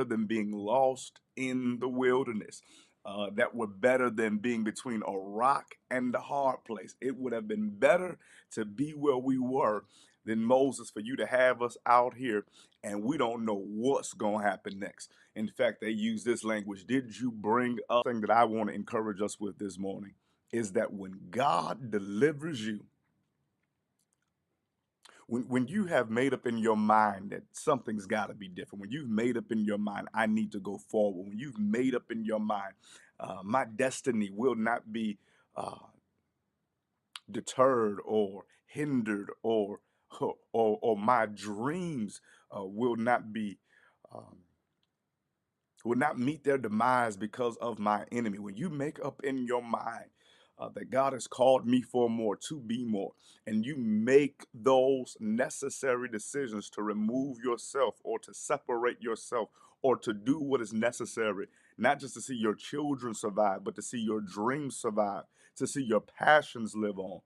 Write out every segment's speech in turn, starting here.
than being lost in the wilderness. That were better than being between a rock and a hard place. It would have been better to be where we were than Moses for you to have us out here and we don't know what's going to happen next. In fact, they use this language. Did you bring up thing that I want to encourage us with this morning is that when God delivers you, when you have made up in your mind that something's got to be different, when you've made up in your mind, I need to go forward, when you've made up in your mind, my destiny will not be uh, deterred or hindered, or my dreams will not be. Um, will not meet their demise because of my enemy. When you make up in your mind that God has called me for more, to be more, and you make those necessary decisions to remove yourself or to separate yourself or to do what is necessary, not just to see your children survive, but to see your dreams survive, to see your passions live on.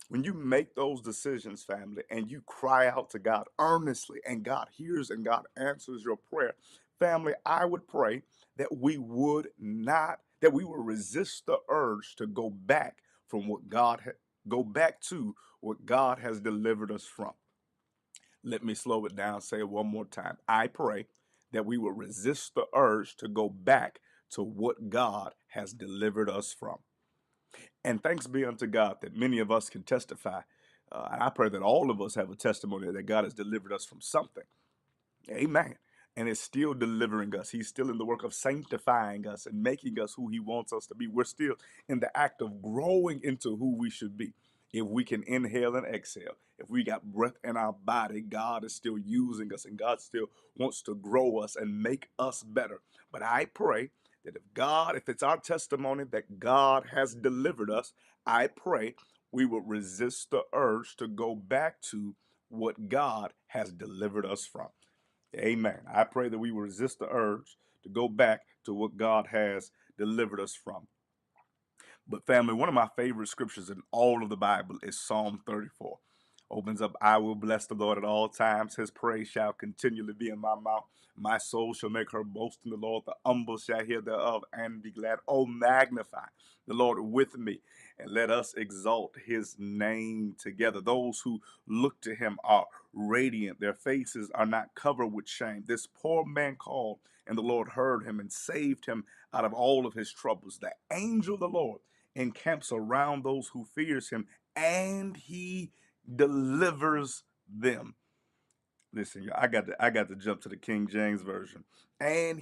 When you make those decisions, family, and you cry out to God earnestly, and God hears and God answers your prayer, family, I would pray that we would not, that we will resist the urge to go back from what go back to what God has delivered us from. Let me slow it down, say it one more time. I pray that we will resist the urge to go back to what God has delivered us from. And thanks be unto God that many of us can testify. I pray that all of us have a testimony that God has delivered us from something. Amen. And is still delivering us. He's still in the work of sanctifying us and making us who he wants us to be. We're still in the act of growing into who we should be. If we can inhale and exhale, if we got breath in our body, God is still using us and God still wants to grow us and make us better. But I pray that if it's our testimony that God has delivered us, I pray we will resist the urge to go back to what God has delivered us from. Amen. I pray that we will resist the urge to go back to what God has delivered us from. But family, one of my favorite scriptures in all of the Bible is Psalm 34. Opens up, I will bless the Lord at all times. His praise shall continually be in my mouth. My soul shall make her boast in the Lord. The humble shall hear thereof and be glad. Oh, magnify the Lord with me, and let us exalt his name together. Those who look to him are radiant. Their faces are not covered with shame. This poor man called, and the Lord heard him and saved him out of all of his troubles. The angel of the Lord encamps around those who fears him, and he delivers them. Listen, I got to jump to the King James version. And